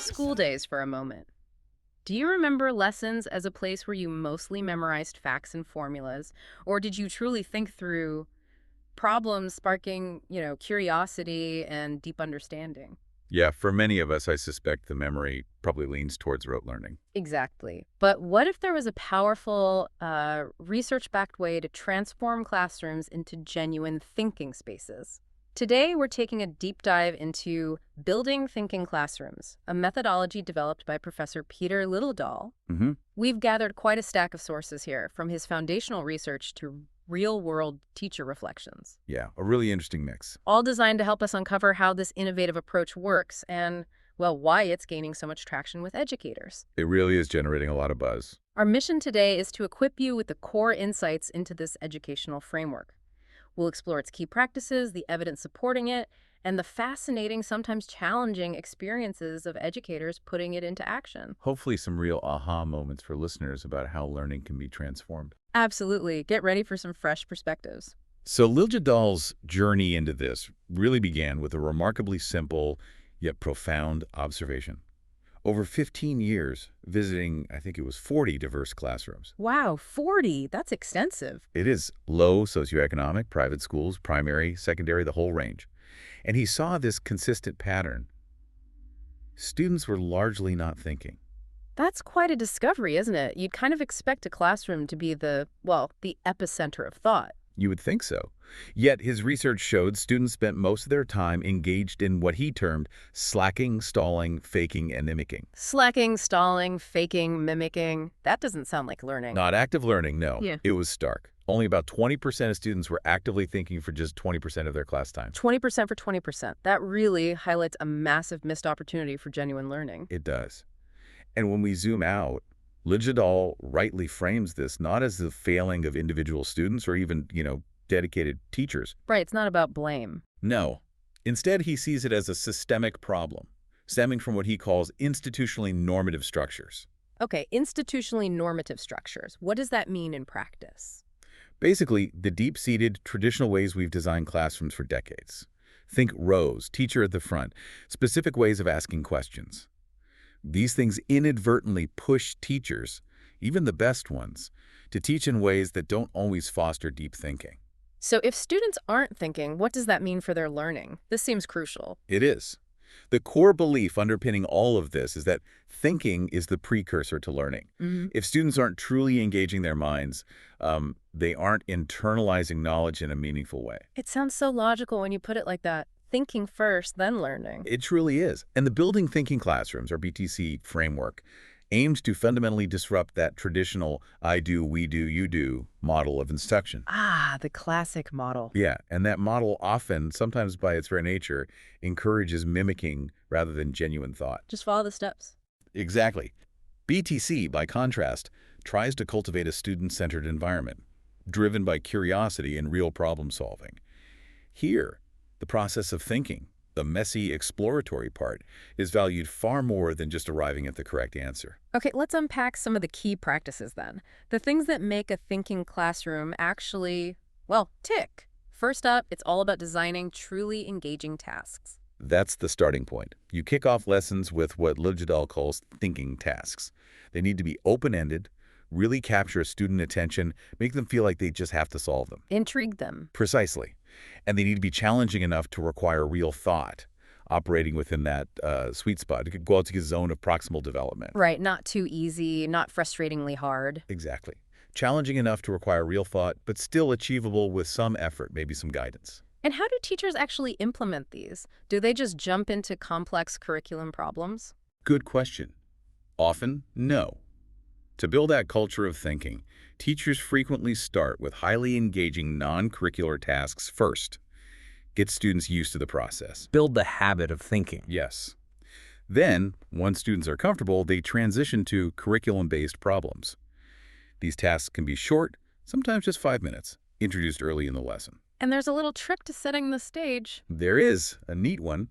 school days for a moment. Do you remember lessons as a place where you mostly memorized facts and formulas, or did you truly think through problems sparking, curiosity and deep understanding? Yeah, for many of us, I suspect the memory probably leans towards rote learning. Exactly. But what if there was a powerful, research-backed way to transform classrooms into genuine thinking spaces? Today, we're taking a deep dive into building thinking classrooms, a methodology developed by Professor Peter Littledahl. Hmm. We've gathered quite a stack of sources here, from his foundational research to real-world teacher reflections, Yeah, a really interesting mix. all designed to help us uncover how this innovative approach works and, well, why it's gaining so much traction with educators. It really is generating a lot of buzz. Our mission today is to equip you with the core insights into this educational framework. We'll explore its key practices, the evidence supporting it, and the fascinating, sometimes challenging experiences of educators putting it into action. Hopefully some real aha moments for listeners about how learning can be transformed. Absolutely. Get ready for some fresh perspectives. So Dahl's journey into this really began with a remarkably simple yet profound observation. Over 15 years, visiting, I think it was 40 diverse classrooms. Wow, 40. That's extensive. It is low socioeconomic, private schools, primary, secondary, the whole range. And he saw this consistent pattern. Students were largely not thinking. That's quite a discovery, isn't it? You'd kind of expect a classroom to be the epicenter of thought. You would think so. Yet his research showed students spent most of their time engaged in what he termed slacking, stalling, faking, and mimicking. Slacking, stalling, faking, mimicking. That doesn't sound like learning. Not active learning, no. Yeah. It was stark. Only about 20% of students were actively thinking for just 20% of their class time. 20% for 20%. That really highlights a massive missed opportunity for genuine learning. It does. And when we zoom out, Littledahl rightly frames this not as the failing of individual students or even, dedicated teachers. Right, it's not about blame. No. Instead, he sees it as a systemic problem, stemming from what he calls institutionally normative structures. Okay, institutionally normative structures. What does that mean in practice? Basically, the deep-seated traditional ways we've designed classrooms for decades. Think rows, teacher at the front, specific ways of asking questions. These things inadvertently push teachers, even the best ones, to teach in ways that don't always foster deep thinking. So if students aren't thinking, what does that mean for their learning? This seems crucial. It is. The core belief underpinning all of this is that thinking is the precursor to learning. If students aren't truly engaging their minds, they aren't internalizing knowledge in a meaningful way. It sounds so logical when you put it like that. Thinking first, then learning. It truly is. And the Building Thinking Classrooms, or BTC framework, aims to fundamentally disrupt that traditional I do, we do, you do model of instruction. Ah, the classic model. Yeah, and that model often, sometimes by its very nature, encourages mimicking rather than genuine thought. Just follow the steps. Exactly. BTC, by contrast, tries to cultivate a student-centered environment, driven by curiosity and real problem solving. Here, the process of thinking, the messy, exploratory part, is valued far more than just arriving at the correct answer. Okay, let's unpack some of the key practices then. The things that make a thinking classroom actually, tick. First up, it's all about designing truly engaging tasks. That's the starting point. You kick off lessons with what Littledahl calls thinking tasks. They need to be open-ended, really capture student attention, make them feel like they just have to solve them. Intrigue them. Precisely. And they need to be challenging enough to require real thought, operating within that sweet spot. It could go out to the zone of proximal development. Right, not too easy, not frustratingly hard. Exactly. Challenging enough to require real thought, but still achievable with some effort, maybe some guidance. And how do teachers actually implement these? Do they just jump into complex curriculum problems? Good question. Often, no. To build that culture of thinking, teachers frequently start with highly engaging non-curricular tasks first. Get students used to the process. Build the habit of thinking. Yes. Then, once students are comfortable, they transition to curriculum-based problems. These tasks can be short, sometimes just 5 minutes, introduced early in the lesson. And there's a little trick to setting the stage. There is a neat one.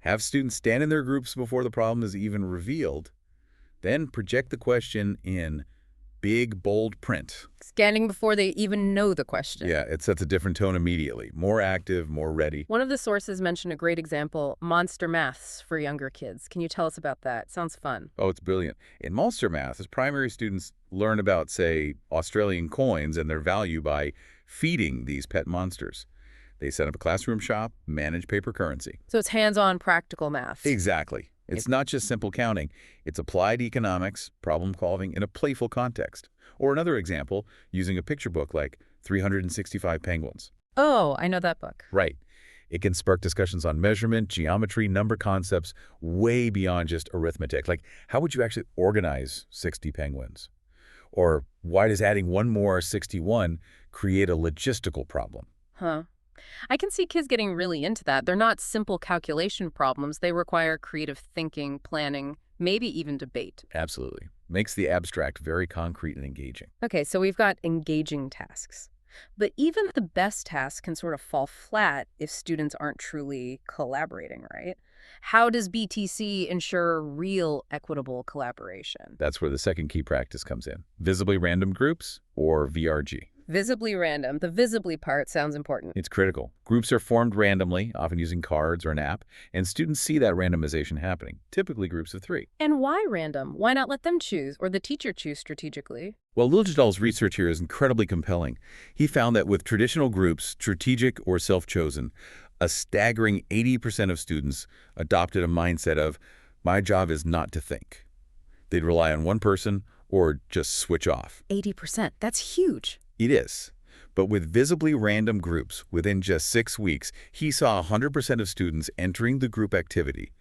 Have students stand in their groups before the problem is even revealed. Then project the question in big, bold print. Scanning before they even know the question. Yeah, it sets a different tone immediately. More active, more ready. One of the sources mentioned a great example, monster maths for younger kids. Can you tell us about that? Sounds fun. Oh, it's brilliant. In Monster Math, as primary students learn about, say, Australian coins and their value by feeding these pet monsters. They set up a classroom shop, manage paper currency. So it's hands-on practical math. Exactly. It's not just simple counting. It's applied economics, problem solving in a playful context. Or another example, using a picture book like 365 Penguins. Oh, I know that book. Right. It can spark discussions on measurement, geometry, number concepts, way beyond just arithmetic. Like, how would you actually organize 60 penguins? Or why does adding one more 61 create a logistical problem? Huh. I can see kids getting really into that. They're not simple calculation problems. They require creative thinking, planning, maybe even debate. Absolutely. Makes the abstract very concrete and engaging. Okay, so we've got engaging tasks. But even the best tasks can sort of fall flat if students aren't truly collaborating, right? How does BTC ensure real equitable collaboration? That's where the second key practice comes in. Visibly random groups, or VRG. Visibly random. The visibly part sounds important. It's critical. Groups are formed randomly, often using cards or an app, and students see that randomization happening, typically groups of 3. And why random? Why not let them choose, or the teacher choose strategically? Well, Liljadal's research here is incredibly compelling. He found that with traditional groups, strategic or self-chosen, a staggering 80% of students adopted a mindset of, my job is not to think. They'd rely on one person or just switch off. 80%. That's huge. It is. But with visibly random groups, within just 6 weeks, he saw 100% of students entering the group activity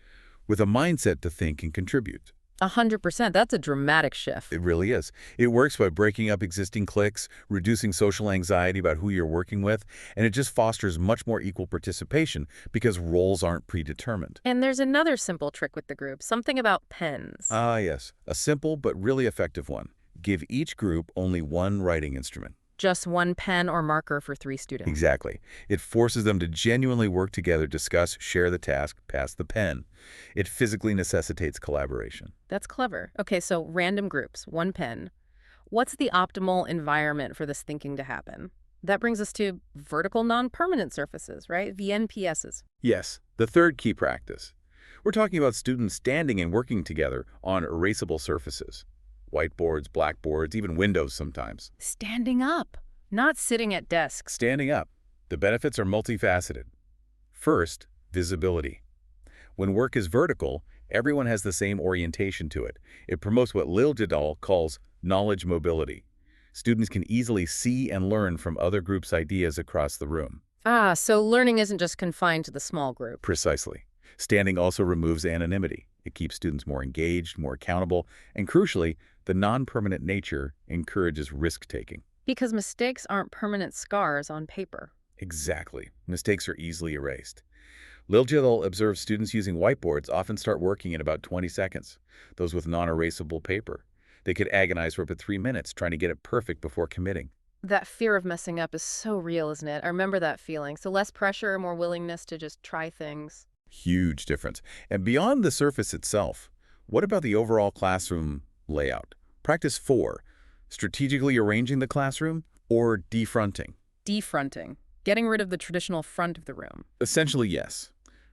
with a mindset to think and contribute. 100%. That's a dramatic shift. It really is. It works by breaking up existing cliques, reducing social anxiety about who you're working with, and it just fosters much more equal participation because roles aren't predetermined. And there's another simple trick with the group, something about pens. Ah, yes. A simple but really effective one. Give each group only one writing instrument. Just one pen or marker for 3 students. Exactly. It forces them to genuinely work together, discuss, share the task, pass the pen. It physically necessitates collaboration. That's clever. Okay, so random groups, one pen. What's the optimal environment for this thinking to happen? That brings us to vertical non-permanent surfaces, right? VNPSs. Yes, the third key practice. We're talking about students standing and working together on erasable surfaces. Whiteboards, blackboards, even windows sometimes. Standing up, not sitting at desks. Standing up. The benefits are multifaceted. First, visibility. When work is vertical, everyone has the same orientation to it. It promotes what Liljadal calls knowledge mobility. Students can easily see and learn from other groups' ideas across the room. Ah, so learning isn't just confined to the small group. Precisely. Standing also removes anonymity. It keeps students more engaged, more accountable, and crucially, the non-permanent nature encourages risk-taking. Because mistakes aren't permanent scars on paper. Exactly. Mistakes are easily erased. Liljadal observes students using whiteboards often start working in about 20 seconds. Those with non-erasable paper. They could agonize for up to 3 minutes trying to get it perfect before committing. That fear of messing up is so real, isn't it? I remember that feeling. So less pressure, more willingness to just try things. Huge difference. And beyond the surface itself, what about the overall classroom layout? Practice 4, strategically arranging the classroom or defronting? Defronting. Getting rid of the traditional front of the room. Essentially, yes.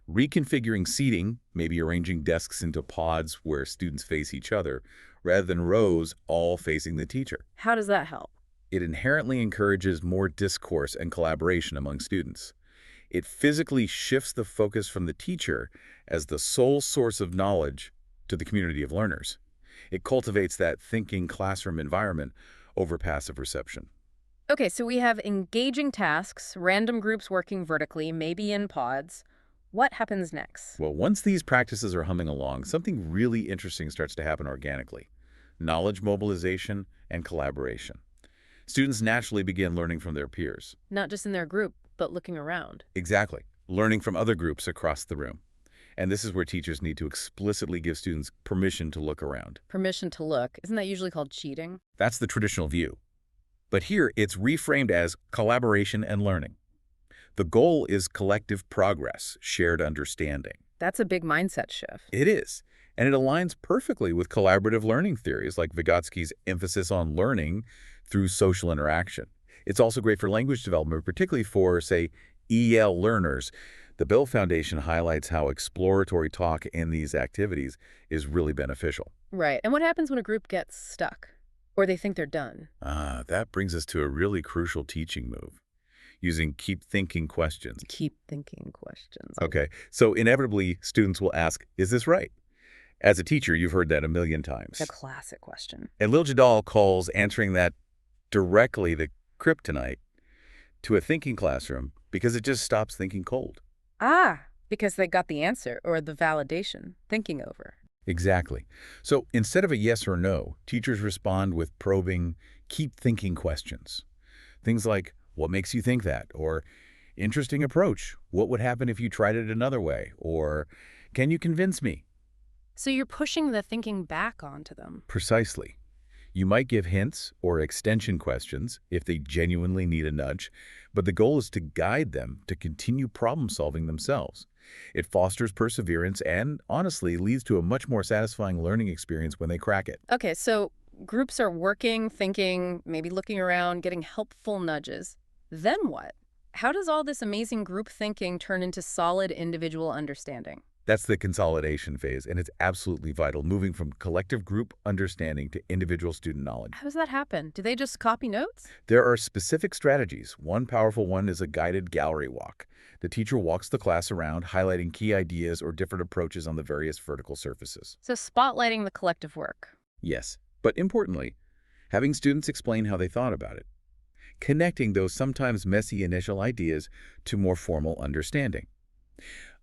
Reconfiguring seating, maybe arranging desks into pods where students face each other, rather than rows all facing the teacher. How does that help? It inherently encourages more discourse and collaboration among students. It physically shifts the focus from the teacher as the sole source of knowledge to the community of learners. It cultivates that thinking classroom environment over passive reception. Okay, so we have engaging tasks, random groups working vertically, maybe in pods. What happens next? Well, once these practices are humming along, something really interesting starts to happen organically. Knowledge mobilization and collaboration. Students naturally begin learning from their peers. Not just in their group, but looking around. Exactly. Learning from other groups across the room. And this is where teachers need to explicitly give students permission to look around. Permission to look. Isn't that usually called cheating? That's the traditional view. But here, it's reframed as collaboration and learning. The goal is collective progress, shared understanding. That's a big mindset shift. It is. And it aligns perfectly with collaborative learning theories like Vygotsky's emphasis on learning through social interaction. It's also great for language development, particularly for, say, EL learners. The Bill Foundation highlights how exploratory talk in these activities is really beneficial. Right. And what happens when a group gets stuck or they think they're done? That brings us to a really crucial teaching move, using keep thinking questions. Keep thinking questions. Okay, so inevitably, students will ask, is this right? As a teacher, you've heard that a million times. A classic question. And Lil Jadal calls answering that directly the kryptonite to a thinking classroom because it just stops thinking cold. Because they got the answer or the validation, thinking over. Exactly. So instead of a yes or no, teachers respond with probing, keep thinking questions. Things like, what makes you think that? Or, interesting approach. What would happen if you tried it another way? Or, can you convince me? So you're pushing the thinking back onto them. Precisely. You might give hints or extension questions if they genuinely need a nudge, but the goal is to guide them to continue problem-solving themselves. It fosters perseverance and, honestly, leads to a much more satisfying learning experience when they crack it. Okay, so groups are working, thinking, maybe looking around, getting helpful nudges. Then what? How does all this amazing group thinking turn into solid individual understanding? That's the consolidation phase, and it's absolutely vital, moving from collective group understanding to individual student knowledge. How does that happen? Do they just copy notes? There are specific strategies. One powerful one is a guided gallery walk. The teacher walks the class around, highlighting key ideas or different approaches on the various vertical surfaces. So spotlighting the collective work. Yes, but importantly, having students explain how they thought about it, connecting those sometimes messy initial ideas to more formal understanding.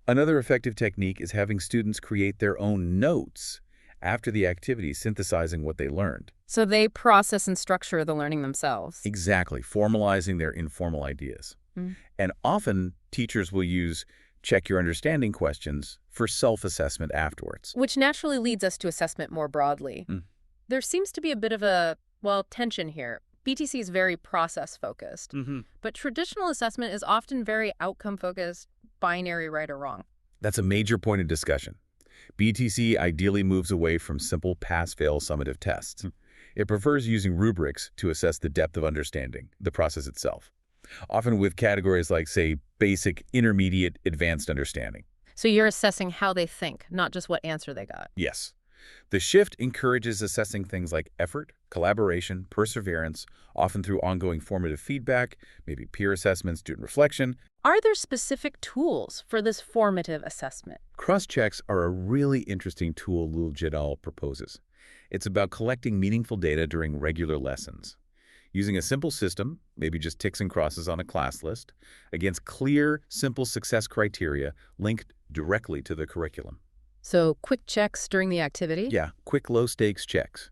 Another effective technique is having students create their own notes after the activity, synthesizing what they learned. So they process and structure the learning themselves. Exactly, formalizing their informal ideas. Mm. And often, teachers will use check your understanding questions for self-assessment afterwards. Which naturally leads us to assessment more broadly. There seems to be a bit of a, tension here. BTC is very process-focused, but traditional assessment is often very outcome-focused, binary right or wrong. That's a major point of discussion. BTC ideally moves away from simple pass-fail summative tests. It prefers using rubrics to assess the depth of understanding, the process itself, often with categories like, say, basic, intermediate, advanced understanding. So you're assessing how they think, not just what answer they got. Yes. The shift encourages assessing things like effort, collaboration, perseverance, often through ongoing formative feedback, maybe peer assessment, student reflection. Are there specific tools for this formative assessment? Cross-checks are a really interesting tool Lil Jadal proposes. It's about collecting meaningful data during regular lessons, using a simple system, maybe just ticks and crosses on a class list, against clear, simple success criteria linked directly to the curriculum. So quick checks during the activity? Yeah, quick low-stakes checks.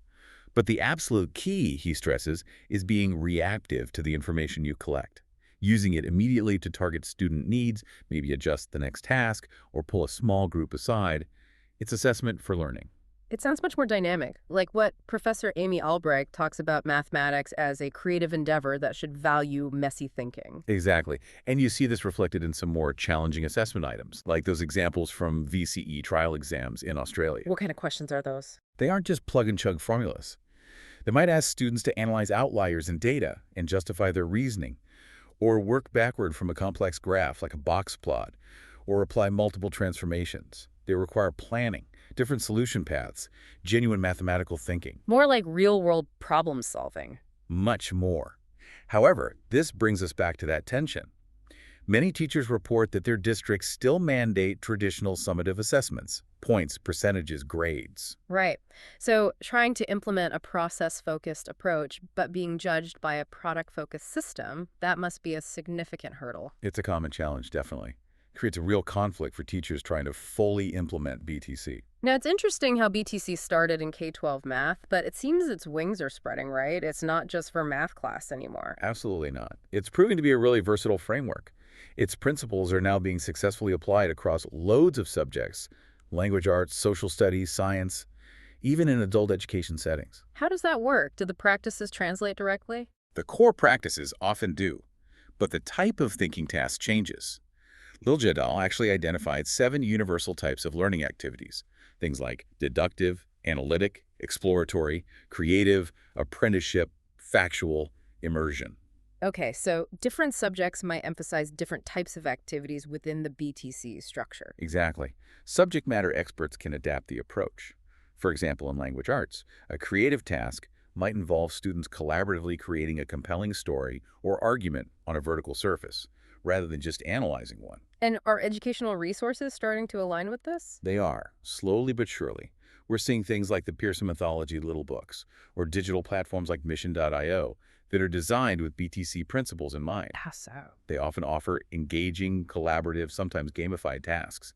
But the absolute key, he stresses, is being reactive to the information you collect, using it immediately to target student needs, maybe adjust the next task, or pull a small group aside. It's assessment for learning. It sounds much more dynamic, like what Professor Amy Albrecht talks about mathematics as a creative endeavor that should value messy thinking. Exactly. And you see this reflected in some more challenging assessment items, like those examples from VCE trial exams in Australia. What kind of questions are those? They aren't just plug-and-chug formulas. They might ask students to analyze outliers in data and justify their reasoning, or work backward from a complex graph like a box plot, or apply multiple transformations. They require planning, different solution paths, genuine mathematical thinking. More like real-world problem solving. Much more. However, this brings us back to that tension. Many teachers report that their districts still mandate traditional summative assessments, points, percentages, grades. Right. So trying to implement a process-focused approach, but being judged by a product-focused system, that must be a significant hurdle. It's a common challenge, definitely. It creates a real conflict for teachers trying to fully implement BTC. Now, it's interesting how BTC started in K-12 math, but it seems its wings are spreading, right? It's not just for math class anymore. Absolutely not. It's proving to be a really versatile framework. Its principles are now being successfully applied across loads of subjects: language arts, social studies, science, even in adult education settings. How does that work? Do the practices translate directly? The core practices often do, but the type of thinking task changes. Lil Jadal actually identified 7 universal types of learning activities: Things like deductive, analytic, exploratory, creative, apprenticeship, factual, immersion. Okay, so different subjects might emphasize different types of activities within the BTC structure. Exactly. Subject matter experts can adapt the approach. For example, in language arts, a creative task might involve students collaboratively creating a compelling story or argument on a vertical surface, rather than just analyzing one. And are educational resources starting to align with this? They are, slowly but surely. We're seeing things like the Pearson Mythology Little Books, or digital platforms like Mission.io that are designed with BTC principles in mind. How so? They often offer engaging, collaborative, sometimes gamified tasks.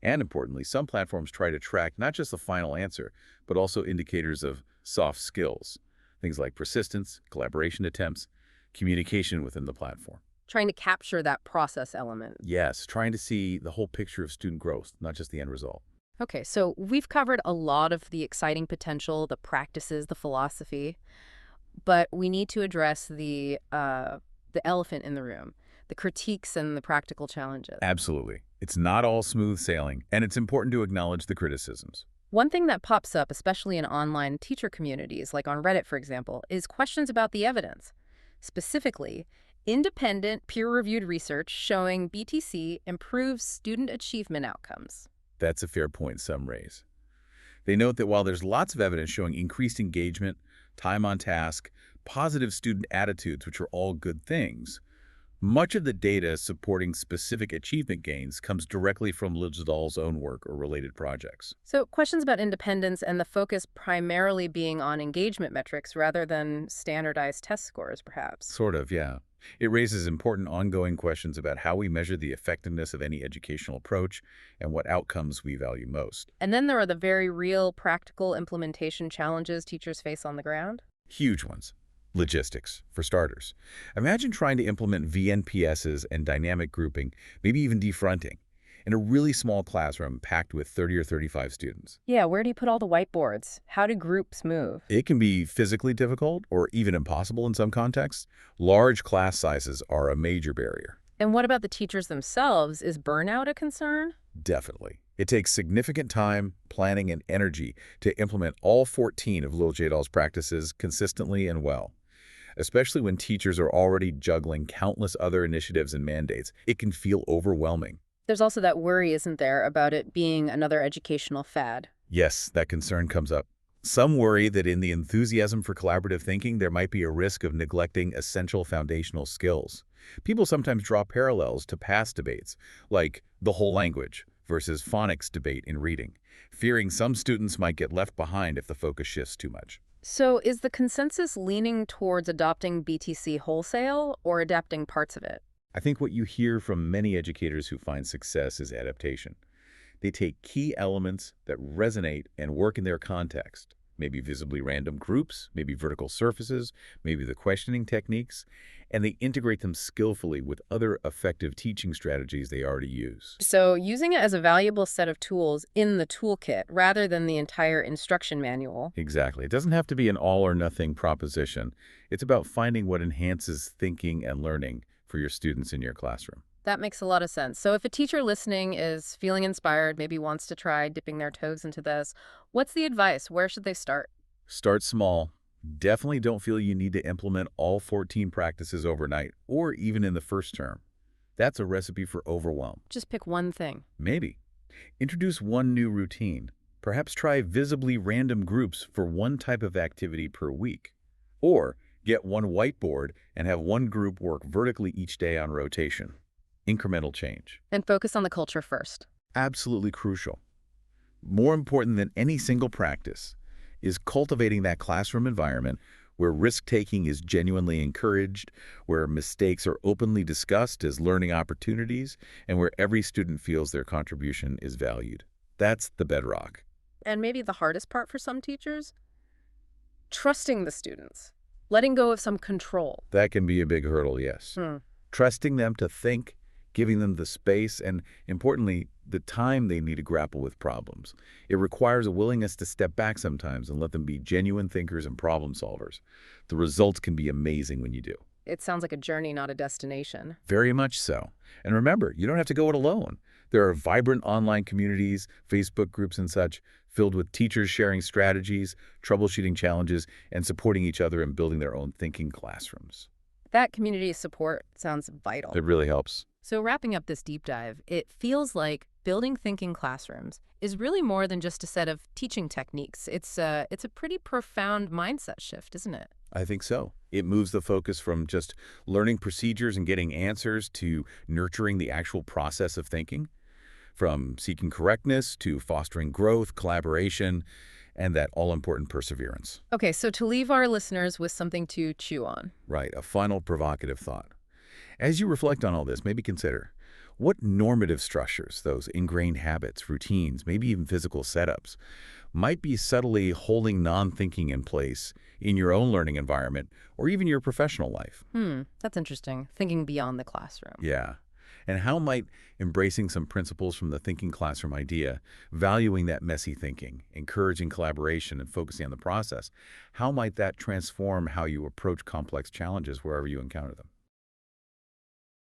And importantly, some platforms try to track not just the final answer, but also indicators of soft skills, things like persistence, collaboration attempts, communication within the platform. Trying to capture that process element. Yes, trying to see the whole picture of student growth, not just the end result. Okay, so we've covered a lot of the exciting potential, the practices, the philosophy, but we need to address the elephant in the room, the critiques and the practical challenges. Absolutely. It's not all smooth sailing, and it's important to acknowledge the criticisms. One thing that pops up, especially in online teacher communities, like on Reddit, for example, is questions about the evidence. Specifically, independent, peer-reviewed research showing BTC improves student achievement outcomes. That's a fair point some raise. They note that while there's lots of evidence showing increased engagement, time on task, positive student attitudes, which are all good things, much of the data supporting specific achievement gains comes directly from Lidzdal's own work or related projects. So questions about independence and the focus primarily being on engagement metrics rather than standardized test scores, perhaps. Sort of, yeah. It raises important ongoing questions about how we measure the effectiveness of any educational approach and what outcomes we value most. And then there are the very real practical implementation challenges teachers face on the ground. Huge ones. Logistics, for starters. Imagine trying to implement VNPSs and dynamic grouping, maybe even defronting, in a really small classroom packed with 30 or 35 students. Yeah, where do you put all the whiteboards? How do groups move? It can be physically difficult or even impossible in some contexts. Large class sizes are a major barrier. And what about the teachers themselves? Is burnout a concern? Definitely. It takes significant time, planning, and energy to implement all 14 of Lidzdal's practices consistently and well. Especially when teachers are already juggling countless other initiatives and mandates, it can feel overwhelming. There's also that worry, isn't there, about it being another educational fad? Yes, that concern comes up. Some worry that in the enthusiasm for collaborative thinking, there might be a risk of neglecting essential foundational skills. People sometimes draw parallels to past debates, like the whole language versus phonics debate in reading, fearing some students might get left behind if the focus shifts too much. So is the consensus leaning towards adopting BTC wholesale or adapting parts of it? I think what you hear from many educators who find success is adaptation. They take key elements that resonate and work in their context, maybe visibly random groups, maybe vertical surfaces, maybe the questioning techniques, and they integrate them skillfully with other effective teaching strategies they already use. So using it as a valuable set of tools in the toolkit rather than the entire instruction manual. Exactly. It doesn't have to be an all-or-nothing proposition. It's about finding what enhances thinking and learning for your students in your classroom. That makes a lot of sense. So if a teacher listening is feeling inspired, maybe wants to try dipping their toes into this, what's the advice? Where should they start? Start small. Definitely don't feel you need to implement all 14 practices overnight or even in the first term. That's a recipe for overwhelm. Just pick one thing. Maybe. Introduce one new routine. Perhaps try visibly random groups for one type of activity per week. Or get one whiteboard and have one group work vertically each day on rotation. Incremental change. And focus on the culture first. Absolutely crucial. More important than any single practice is cultivating that classroom environment where risk-taking is genuinely encouraged, where mistakes are openly discussed as learning opportunities, and where every student feels their contribution is valued. That's the bedrock. And maybe the hardest part for some teachers? Trusting the students. Letting go of some control. That can be a big hurdle, yes. Trusting them to think, giving them the space, and, importantly, the time they need to grapple with problems. It requires a willingness to step back sometimes and let them be genuine thinkers and problem solvers. The results can be amazing when you do. It sounds like a journey, not a destination. Very much so. And remember, you don't have to go it alone. There are vibrant online communities, Facebook groups and such, filled with teachers sharing strategies, troubleshooting challenges, and supporting each other in building their own thinking classrooms. That community support sounds vital. It really helps. So wrapping up this deep dive, it feels like building thinking classrooms is really more than just a set of teaching techniques. It's a pretty profound mindset shift, isn't it? I think so. It moves the focus from just learning procedures and getting answers to nurturing the actual process of thinking, from seeking correctness to fostering growth, collaboration, and that all-important perseverance. Okay, so to leave our listeners with something to chew on. Right, a final provocative thought. As you reflect on all this, maybe consider what normative structures, those ingrained habits, routines, maybe even physical setups, might be subtly holding non-thinking in place in your own learning environment or even your professional life. That's interesting. Thinking beyond the classroom. Yeah. And how might embracing some principles from the thinking classroom idea, valuing that messy thinking, encouraging collaboration, and focusing on the process, how might that transform how you approach complex challenges wherever you encounter them?